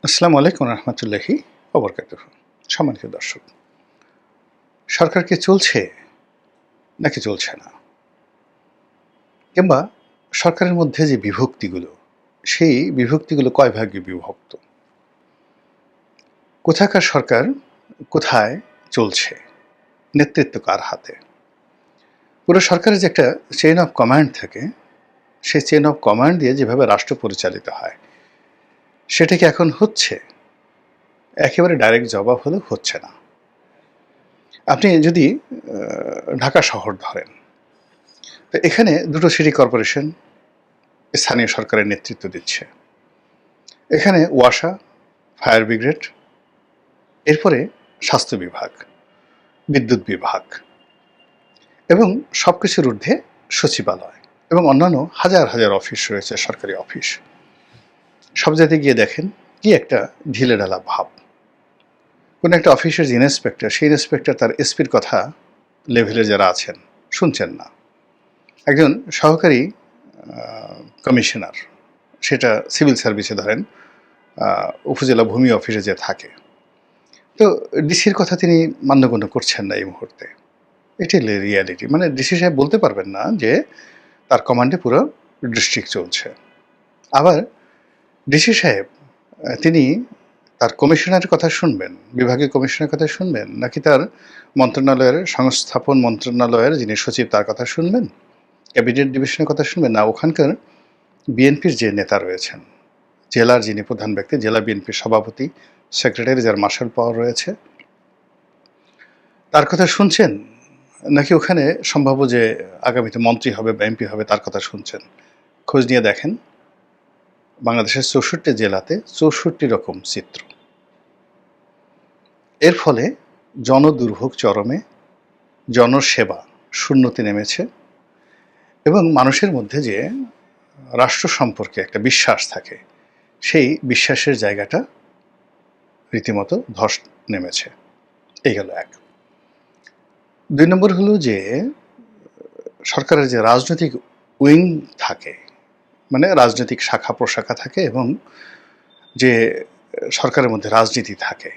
আসসালামু আলাইকুম রহমতুল্লাহি ওবরকাতুহ। সম্মানিত দর্শক, সরকার কি চলছে নাকি চলছে না, কিংবা সরকারের মধ্যে যে বিভক্তিগুলো, সেই বিভক্তিগুলো কয় ভাগে বিভক্ত, কোথাকার সরকার কোথায় চলছে, নেতৃত্ব কার হাতে, পুরো সরকারের যে একটা চেইন অফ কমান্ড থাকে, সেই চেইন অফ কমান্ড দিয়ে যেভাবে রাষ্ট্র পরিচালিত হয় সেটা কি এখন হচ্ছে? একেবারে ডাইরেক্ট জবাব হলো হচ্ছে না। আপনি যদি ঢাকা শহর ধরেন, তো এখানে দুটো সিটি কর্পোরেশন স্থানীয় সরকারের নেতৃত্ব দিচ্ছে। এখানে ওয়াসা, ফায়ার ব্রিগেড, এরপরে স্বাস্থ্য বিভাগ, বিদ্যুৎ বিভাগ এবং সবকিছুর ঊর্ধ্বে সচিবালয় এবং অন্যান্য হাজার হাজার অফিস রয়েছে, সরকারি অফিস। সব জায়গায় গিয়ে দেখেন কি একটা ঢিলেঢালা ভাব। কোনো একটা অফিসের যে ইন্সপেক্টর, সেই ইন্সপেক্টর তার এসপির কথা লেভেলে যারা আছেন শুনছেন না। একজন সহকারী কমিশনার, সেটা সিভিল সার্ভিসে ধরেন উপজেলা ভূমি অফিসে যে থাকে, তো ডিসির কথা তিনি মান্যগণ্য করছেন না এই মুহূর্তে। এটি রিয়ালিটি। মানে ডিসি সাহেব বলতে পারবেন না যে তার কমান্ডে পুরো ডিস্ট্রিক্ট চলছে। আবার ডিসি সাহেব তিনি তার কমিশনারের কথা শুনবেন, বিভাগীয় কমিশনারের কথা শুনবেন, নাকি তার মন্ত্রণালয়ের সংস্থাপন মন্ত্রণালয়ের যিনি সচিব তার কথা শুনবেন, ক্যাবিনেট ডিভিশনের কথা শুনবেন, না ওখানকার বিএনপির যে নেতা রয়েছেন, জেলার যিনি প্রধান ব্যক্তি, জেলা বিএনপির সভাপতি, সেক্রেটারি যার মার্শাল পাওয়ার রয়েছে, তার কথা শুনছেন, নাকি ওখানে সম্ভাব্য যে আগামীতে মন্ত্রী হবে বা এমপি হবে তার কথা শুনছেন? খোঁজ নিয়ে দেখেন, বাংলাদেশের ৬৪ জেলাতে ৬৪ রকম চিত্র। এর ফলে জনদুর্ভোগ চরমে, জনসেবা শূন্যতে নেমেছে এবং মানুষের মধ্যে যে রাষ্ট্র সম্পর্কে একটা বিশ্বাস থাকে, সেই বিশ্বাসের জায়গাটা রীতিমতো ধস নেমেছে। এই গেল এক। ২ নম্বর হলো যে সরকারের যে রাজনৈতিক উইং থাকে, মানে রাজনৈতিক শাখা প্রশাখা থাকে এবং যে সরকারের মধ্যে রাজনীতি থাকে,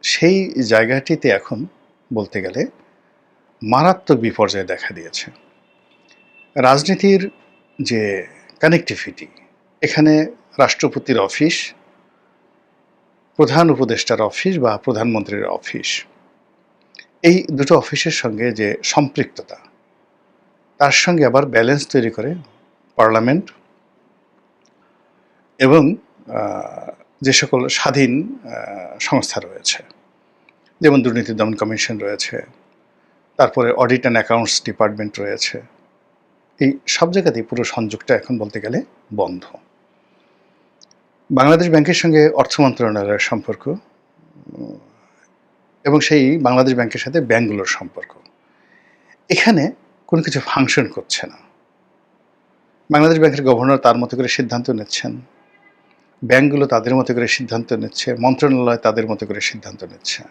সেই জায়গাটিতে এখন বলতে গেলে মারাত্মক বিপর্যয় দেখা দিয়েছে। রাজনীতির যে কানেক্টিভিটি, এখানে রাষ্ট্রপতির অফিস, প্রধান উপদেষ্টার অফিস বা প্রধানমন্ত্রীর অফিস, এই দুটো অফিসের সঙ্গে যে সম্পৃক্ততা, তার সঙ্গে আবার ব্যালেন্স তৈরি করে পার্লামেন্ট এবং যে সকল স্বাধীন সংস্থা রয়েছে, যেমন দুর্নীতি দমন কমিশন রয়েছে, তারপরে অডিট অ্যান্ড অ্যাকাউন্টস ডিপার্টমেন্ট রয়েছে। এই সব জায়গাতেই পুরো সংযোগটা এখন বলতে গেলে বন্ধ। বাংলাদেশ ব্যাংকের সঙ্গে অর্থ মন্ত্রণালয়ের সম্পর্ক এবং সেই বাংলাদেশ ব্যাংকের সাথে ব্যাংকগুলোর সম্পর্ক, এখানে কোনো কিছু ফাংশন করছে না। বাংলাদেশ ব্যাংকের গভর্নর তার মতো করে সিদ্ধান্ত নিচ্ছেন, ব্যাংকগুলো তাদের মতো করে সিদ্ধান্ত নিচ্ছে, মন্ত্রণালয় তাদের মতো করে সিদ্ধান্ত নিচ্ছে।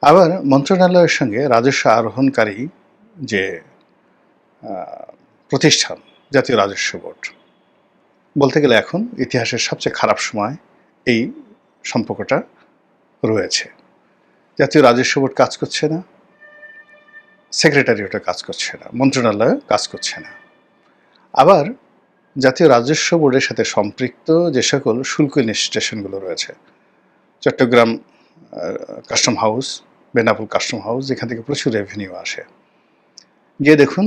আবার মন্ত্রণালয়ের সঙ্গে রাজস্ব আরোহণকারী যে প্রতিষ্ঠান, জাতীয় রাজস্ব বোর্ড, বলতে গেলে এখন ইতিহাসের সবচেয়ে খারাপ সময় এই সম্পর্কটা রয়েছে। জাতীয় রাজস্ব বোর্ড কাজ করছে না, সেক্রেটারিয়েটও কাজ করছে না, মন্ত্রণালয় কাজ করছে না। আবার জাতীয় রাজস্ব বোর্ডের সাথে সম্পৃক্ত যে সকল শুল্ক স্টেশনগুলো রয়েছে, Chittagong custom house, Benapole custom house, যেখান থেকে প্রচুর রেভিনিউ আসে, গিয়ে দেখুন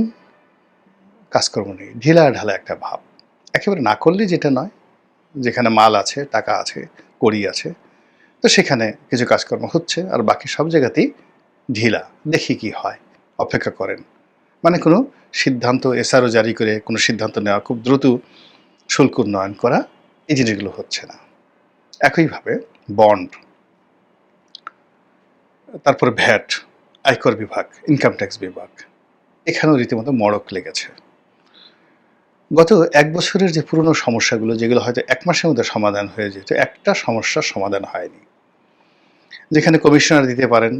কাজকর্ম নেই, ঢিলা ঢালা একটা ভাব। একেবারে না করলে যেটা নয়, যেখানে মাল আছে, টাকা আছে, কড়ি আছে, তো সেখানে কিছু কাজকর্ম হচ্ছে, আর বাকি সব জায়গাতেই ঢিলা। দেখি কি হয়, অপেক্ষা করেন। মানে কোনো সিদ্ধান্ত এসআরও জারি করে কোনো সিদ্ধান্ত নেওয়া, খুব দ্রুত শুল্ক উন্নয়ন করা, এই জিনিসগুলো হচ্ছে না। একইভাবে বন্ড, তারপরে ভ্যাট, আয়কর বিভাগ, ইনকাম ট্যাক্স বিভাগ, এখানেও রীতিমতো মড়ক লেগেছে। গত ১ বছরের যে পুরনো সমস্যাগুলো, যেগুলো হয়তো ১ মাসের মধ্যে সমাধান হয়ে যেত, একটা সমস্যার সমাধান হয়নি। যেখানে কমিশনার দিতে পারেন,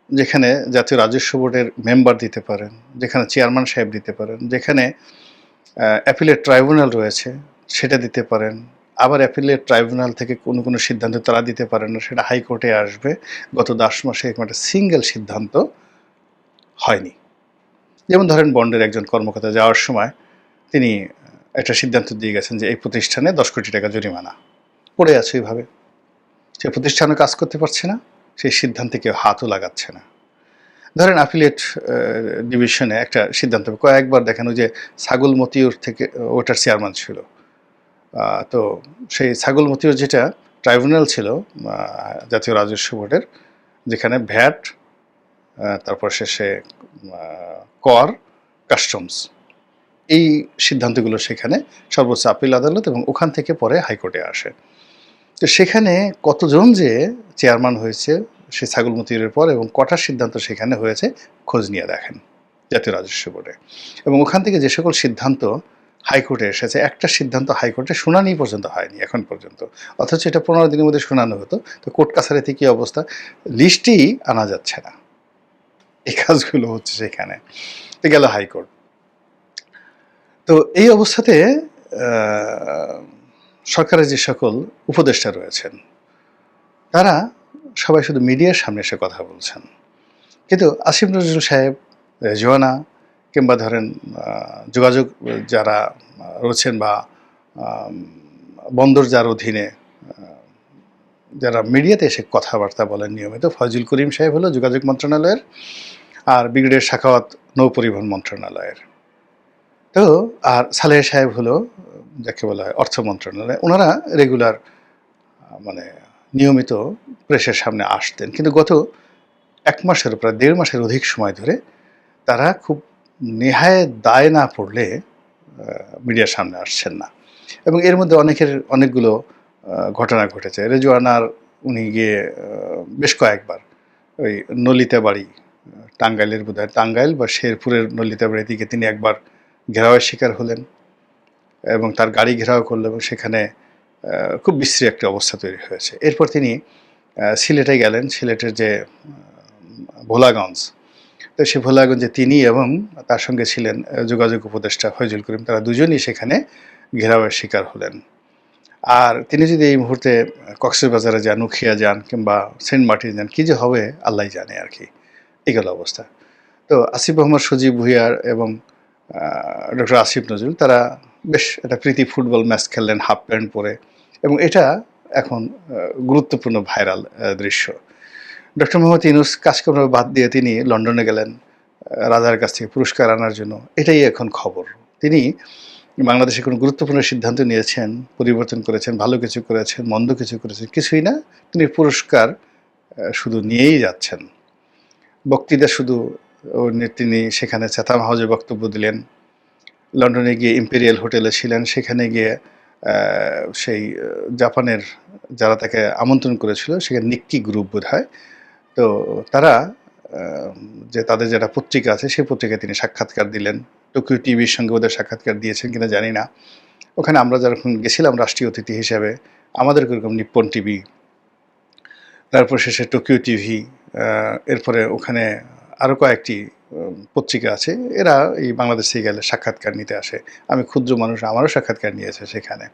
যেখানে জাতীয় রাজস্ব বোর্ডের মেম্বার দিতে পারেন, যেখানে চেয়ারম্যান সাহেব দিতে পারেন, যেখানে অ্যাপিলেট ট্রাইব্যুনাল রয়েছে সেটা দিতে পারেন, আবার অ্যাপিলেট ট্রাইব্যুনাল থেকে কোনো সিদ্ধান্ত তারা দিতে পারে না, সেটা হাইকোর্টে আসবে। গত 10 মাসে এরকম একটা সিঙ্গেল সিদ্ধান্ত হয়নি। যেমন ধরেন বন্ডের একজন কর্মকর্তা যাওয়ার সময় তিনি একটা সিদ্ধান্ত দিয়ে গেছেন যে এই প্রতিষ্ঠানে 10 কোটি টাকা জরিমানা পড়ে আছে ওইভাবে। সে প্রতিষ্ঠানও কাজ করতে পারছে না, সেই সিদ্ধান্তে কেউ হাতও লাগাচ্ছে না। ধরেন অ্যাফিলিয়েট ডিভিশনে একটা সিদ্ধান্ত কয়েকবার দেখেন, ওই যে ছাগল মতিউর থেকে ওটার চেয়ারম্যান ছিল, তো সেই ছাগল মতিউর যেটা ট্রাইব্যুনাল ছিল জাতীয় রাজস্ব বোর্ডের, যেখানে ভ্যাট, তারপর শেষে কর, কাস্টমস, এই সিদ্ধান্তগুলো সেখানে সর্বোচ্চ আপিল আদালত এবং ওখান থেকে পরে হাইকোর্টে আসে। তো সেখানে কতজন যে চেয়ারম্যান হয়েছে সে ছাগল মতিউরের পর এবং কটার সিদ্ধান্ত সেখানে হয়েছে খোঁজ নিয়ে দেখেন জাতীয় রাজস্ব বোর্ডে। এবং ওখান থেকে যে সকল সিদ্ধান্ত হাইকোর্টে এসেছে, একটা সিদ্ধান্ত হাইকোর্টে শুনানি পর্যন্ত হয়নি এখন পর্যন্ত, অথচ এটা 15 দিনের মধ্যে শুনানো হতো। তো কোর্ট কাছারিতে কী অবস্থা, লিস্টই আনা যাচ্ছে না। এই কাজগুলো হচ্ছে সেখানে। তো গেল হাইকোর্ট। তো এই অবস্থাতে সরকারের যে সকল উপদেষ্টা রয়েছেন তারা সবাই শুধু মিডিয়ার সামনে এসে কথা বলছেন, কিন্তু আসিফ নজরুল সাহেব, রেজওয়ানা, কিংবা ধরেন যোগাযোগ যারা রয়েছেন বা বন্দর যার অধীনে যারা মিডিয়াতে এসে কথাবার্তা বলেন নিয়মিত, ফয়জুল করিম সাহেব হলো যোগাযোগ মন্ত্রণালয়ের, আর ব্রিগেডিয়ার সাখাওয়াত নৌ পরিবহন মন্ত্রণালয়ের। তো আর সালেহ সাহেব হলো যাকে বলা হয় অর্থ মন্ত্রণালয়। ওনারা রেগুলার মানে নিয়মিত প্রেসের সামনে আসতেন, কিন্তু গত 1 মাসের প্রায় 1.5 মাসের অধিক সময় ধরে তারা খুব নেহায় দায় না পড়লে মিডিয়ার সামনে আসছেন না। এবং এর মধ্যে অনেকগুলো ঘটনা ঘটেছে। রেজওয়ানার উনি গিয়ে বেশ কয়েকবার ওই নলিতাবাড়ি, টাঙ্গাইলের বোধহয় টাঙ্গাইল বা শেরপুরের নলিতাবাড়ির দিকে তিনি একবার ঘেরাওয়ের শিকার হলেন এবং তার গাড়ি ঘেরাও করলো এবং সেখানে খুব বিশ্রী একটা অবস্থা তৈরি হয়েছে। এরপর তিনি সিলেটে গেলেন, সিলেটের যে ভোলাগঞ্জ, তো সে ভোলাগঞ্জে তিনি এবং তার সঙ্গে ছিলেন যোগাযোগ উপদেষ্টা ফয়জুল করিম, তারা দুজনই সেখানে ঘেরাওয়ের শিকার হলেন। আর তিনি যদি এই মুহূর্তে কক্সবাজারে যান, উখিয়া যান কিংবা সেন্ট মার্টিন যান, কী যে হবে আল্লাহ জানে আর কি। এই গেল অবস্থা। তো আসিফ মোহাম্মদ সজীব ভুঁইয়ার এবং ডক্টর আসিফ নজরুল তারা বেশ একটা প্রীতি ফুটবল ম্যাচ খেললেন হাফ প্যান্ট পরে, এবং এটা এখন গুরুত্বপূর্ণ ভাইরাল দৃশ্য। ডক্টর মোহাম্মদ ইউনূস কাজকর্ম বাদ দিয়ে তিনি লন্ডনে গেলেন রাজার কাছ থেকে পুরস্কার আনার জন্য, এটাই এখন খবর। তিনি বাংলাদেশে কোনো গুরুত্বপূর্ণ সিদ্ধান্ত নিয়েছেন, পরিবর্তন করেছেন, ভালো কিছু করেছেন, মন্দ কিছু করেছেন, কিছুই না, তিনি পুরস্কার শুধু নিয়েই যাচ্ছেন। বক্তৃতা শুধু তিনি সেখানে চ্যাথাম হাউসে বক্তব্য দিলেন, লন্ডনে গিয়ে ইম্পেরিয়াল হোটেলে ছিলেন, সেখানে গিয়ে সেই জাপানের যারা তাকে আমন্ত্রণ করেছিল সেখানে নিক্কি গ্রুপ বোধ হয়, তো তারা যে তাদের যেটা পত্রিকা আছে সেই পত্রিকায় তিনি সাক্ষাৎকার দিলেন। টোকিও টিভির সঙ্গে ওদের সাক্ষাৎকার দিয়েছেন কিনা জানি না। ওখানে আমরা যখন গেছিলাম রাষ্ট্রীয় অতিথি হিসাবে, আমাদের এরকম নিপ্পন টিভি, তারপর শেষে টোকিও টিভি, এরপরে ওখানে আরও কয়েকটি পত্রিকা আছে, এরা এই বাংলাদেশে গেলে সাক্ষাৎকার নিতে আসে। আমি ক্ষুদ্র মানুষ, আমারও সাক্ষাৎকার নিয়েছে সেখানে,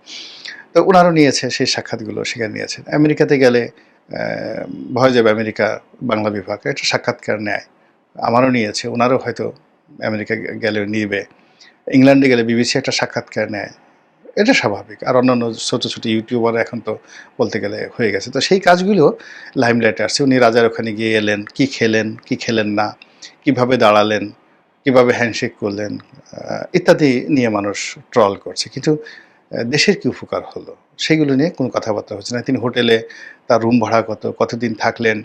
তো ওনারও নিয়েছে, সেই সাক্ষাৎগুলো সেখানে নিয়েছেন। আমেরিকাতে গেলে ভয় যাবে আমেরিকা বাংলা বিভাগ একটা সাক্ষাৎকার নেয়, আমারও নিয়েছে, ওনারও হয়তো আমেরিকা গেলে নিবে। ইংল্যান্ডে গেলে বিবিসি একটা সাক্ষাৎকার নেয়, এটা স্বাভাবিক। আর অন্যান্য ছোটো ছোটো ইউটিউবার এখন তো বলতে গেলে হয়ে গেছে। তো সেই কাজগুলো লাইমলাইটে আসছে। উনি রাজার ওখানে গিয়ে এলেন, কী খেলেন কী খেলেন না, কিভাবে দাঁড়ালেন, কিভাবে হ্যান্ডশেক করলেন, ইত্যাদি নিয়ে মানুষ ট্রল করছে, কিন্তু দেশের কী উপকার হলো সেগুলো নিয়ে কোনো কথাবার্তা হচ্ছে না। তিনি হোটেলে তার রুম ভাড়া কত, কতদিন থাকলেন,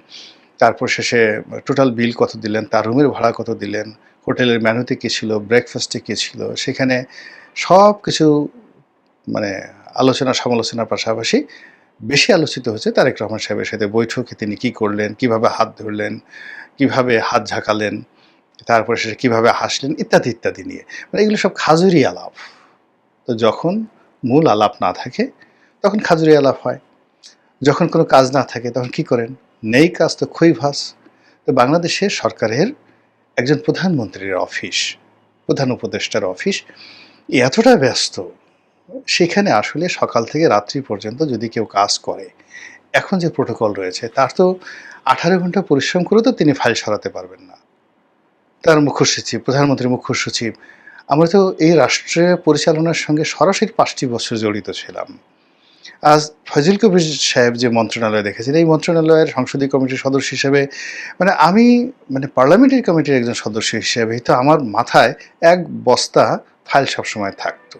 তারপর শেষে টোটাল বিল কত দিলেন, তার রুমের ভাড়া কত দিলেন, হোটেলের মেনুতে কী ছিল, ব্রেকফাস্টে কী ছিল, সেখানে সব কিছু মানে আলোচনা সমালোচনার পাশাপাশি বেশি আলোচিত হচ্ছে তারেক রহমান সাহেবের সাথে বৈঠকে তিনি কী করলেন, কিভাবে হাত ধরলেন, কিভাবে হাত ঝাঁকালেন, তারপরে শেষে কীভাবে হাসলেন, ইত্যাদি ইত্যাদি নিয়ে। মানে এগুলো সব খাজুরি আলাপ। তো যখন মূল আলাপ না থাকে তখন খাজুরি আলাপ হয়, যখন কোনো কাজ না থাকে তখন কি করেন, নেই কাজ তো খই ভাস। তো বাংলাদেশের সরকারের একজন প্রধানমন্ত্রীর অফিস, প্রধান উপদেষ্টার অফিস এতটা ব্যস্ত সেখানে আসলে সকাল থেকে রাত্রি পর্যন্ত যদি কেউ কাজ করে, এখন যে প্রোটোকল রয়েছে তার তো ১৮ ঘন্টা পরিশ্রম করেও তো তিনি ফাইল সরাতে পারবেন না। তার মুখ্য সচিব, প্রধানমন্ত্রীর মুখ্য সচিব, আমরা তো এই রাষ্ট্রের পরিচালনার সঙ্গে সরাসরি ৫ টি বছর জড়িত ছিলাম। আজ ফয়জুল কবির সাহেব যে মন্ত্রণালয় দেখেছেন, এই মন্ত্রণালয়ের সংসদীয় কমিটির সদস্য হিসেবে আমি পার্লামেন্টারি কমিটির একজন সদস্য হিসেবে তো আমার মাথায় এক বস্তা ফাইল সবসময় থাকতো।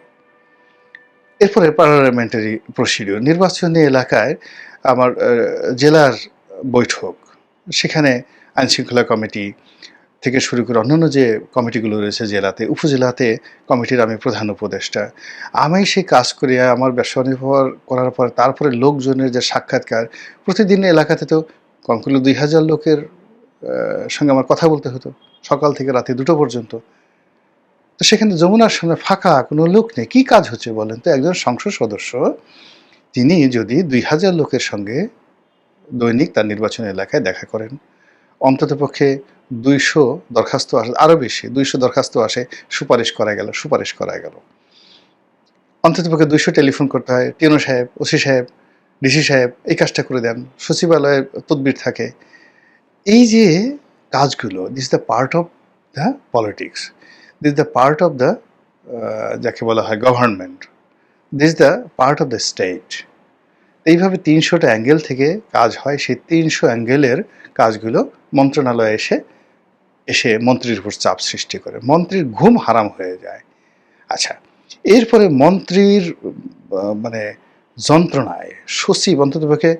এরপরে পার্লামেন্টারি প্রসিডিউর, নির্বাচনী এলাকায় আমার জেলার বৈঠক, সেখানে আইনশৃঙ্খলা কমিটি থেকে শুরু করে অন্যান্য যে কমিটিগুলো রয়েছে জেলাতে, উপজেলাতে কমিটির আমি প্রধান উপদেষ্টা। আমি সেই কাজ করে আমার ব্যবসা নির্ভর করার পর তারপরে লোকজনের যে সাক্ষাৎকার, প্রতিদিন এলাকাতে তো কম করলে ২,০০০ লোকের সঙ্গে আমার কথা বলতে হতো, সকাল থেকে রাতে ২টো পর্যন্ত। তো সেখানে যমুনার সামনে ফাঁকা, কোনো লোক নেই। কী কাজ হচ্ছে বলেন তো? একজন সংসদ সদস্য তিনি যদি ২,০০০ লোকের সঙ্গে দৈনিক তার নির্বাচনী এলাকায় দেখা করেন, অন্ততপক্ষে ২০০ দরখাস্ত আসে, আরও বেশি ২০০ দরখাস্ত আসে, সুপারিশ করা গেল, সুপারিশ করা গেল। অন্ততপক্ষে ২০০ টেলিফোন করতে হয়, টিএনও সাহেব, ওসি সাহেব, ডিসি সাহেব এই কাজটা করে দেন, সচিবালয়ে তদবির থাকে। এই যে কাজগুলো, this the part of the politics, this the part of the যাকে বলা হয় government, this the part of the state. এইভাবে ৩০০টা অ্যাঙ্গেল থেকে কাজ হয়। সেই ৩০০ অ্যাঙ্গেলের কাজগুলো মন্ত্রণালয়ে এসে মন্ত্রীর উপর চাপ সৃষ্টি করে, মন্ত্রীর ঘুম হারাম হয়ে যায়। আচ্ছা, এরপরে মন্ত্রীর যন্ত্রণায় সচিব, অন্ততপক্ষে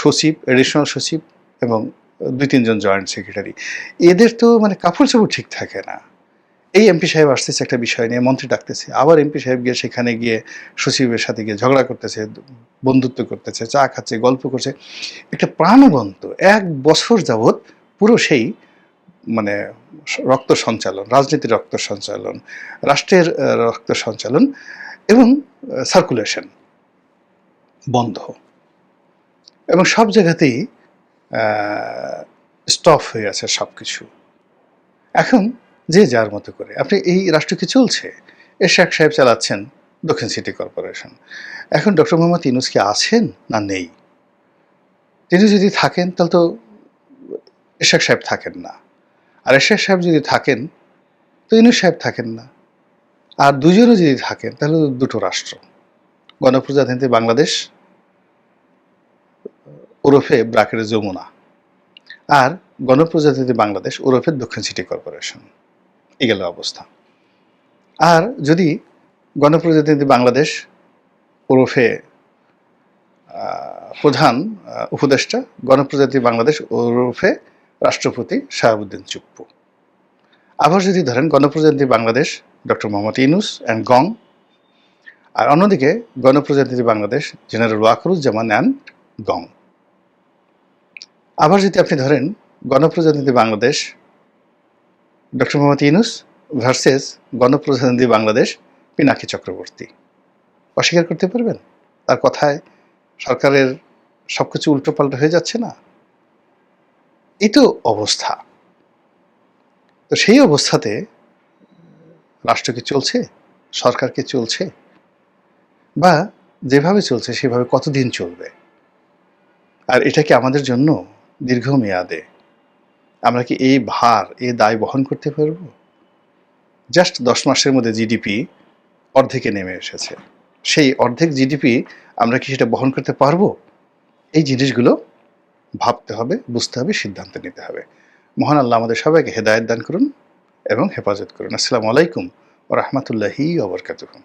সচিব, এডিশনাল সচিব এবং ২-৩ জন জয়েন্ট সেক্রেটারি, এদের তো কাপড় চোপড় ঠিক থাকে না। এই এমপি সাহেব আসতেছে একটা বিষয় নিয়ে, মন্ত্রী ডাকতেছে, আবার এমপি সাহেব গিয়ে সেখানে গিয়ে সচিবের সাথে গিয়ে ঝগড়া করতেছে, বন্ধুত্ব করতেছে, চা খাচ্ছে, গল্প করছে। একটা প্রাণবন্ত ১ বছর যাবৎ পুরো সেই রক্ত সঞ্চালন, রাজনীতির রক্ত সঞ্চালন, রাষ্ট্রের রক্ত সঞ্চালন এবং সার্কুলেশন বন্ধ, এবং সব জায়গাতেই স্টপ হয়ে আছে সব কিছু। এখন যে যার মতো করে আপনি এই রাষ্ট্র কি চলছে? এরশাদ সাহেব চালাচ্ছেন দক্ষিণ সিটি কর্পোরেশন। এখন ডক্টর মোহাম্মদ ইউনূস কি আছেন না নেই? তিনি যদি থাকেন তাহলে তো এরশাদ সাহেব থাকেন না, আর এরশাদ সাহেব যদি থাকেন তো ইউনূস সাহেব থাকেন না। আর দুজনও যদি থাকেন তাহলে দুটো রাষ্ট্র, গণপ্রজাতন্ত্রী বাংলাদেশ ওরফে ব্রাকেটে যমুনা, আর গণপ্রজাতন্ত্রী বাংলাদেশ ওরফে দক্ষিণ সিটি কর্পোরেশন। এই গেল অবস্থা। আর যদি গণপ্রজাতন্ত্রী বাংলাদেশ ওরফে প্রধান উপদেষ্টা, গণপ্রজাতন্ত্রী বাংলাদেশ ওরফে রাষ্ট্রপতি শাহাবুদ্দিন চুপ্পু। আবার যদি ধরেন গণপ্রজাতন্ত্রী বাংলাদেশ ডক্টর মোহাম্মদ ইউনূস অ্যান্ড গং, আর অন্যদিকে গণপ্রজাতন্ত্রী বাংলাদেশ জেনারেল ওয়াকারুজ্জামান অ্যান্ড গং। আবার যদি আপনি ধরেন গণপ্রজাতন্ত্রী বাংলাদেশ ডক্টর মোহাম্মদ ইউনূস ভার্সেস গণপ্রজাতন্ত্রী বাংলাদেশ পিনাকি চক্রবর্তী, অস্বীকার করতে পারবেন? তার কথায় সরকারের সবকিছু উল্টোপাল্টা হয়ে যাচ্ছে না? এই তো অবস্থা। তো সেই অবস্থাতে রাষ্ট্র কি চলছে? সরকার কি চলছে? বা যেভাবে চলছে সেভাবে কতদিন চলবে? আর এটা কি আমাদের জন্য দীর্ঘমেয়াদে আমরা কি এই ভার, এই দায় বহন করতে পারব? জাস্ট 10 মাসের মধ্যে জিডিপি অর্ধেকে নেমে এসেছে। সেই অর্ধেক জিডিপি আমরা কি সেটা বহন করতে পারবো? এই জিনিসগুলো ভাবতে হবে, বুঝতে হবে, সিদ্ধান্ত নিতে হবে। মহান আল্লাহ আমাদের সবাইকে হেদায়েত দান করুন এবং হেফাজত করুন। আসসালামু আলাইকুম ওয়া রাহমাতুল্লাহি ওয়া বারাকাতুহু।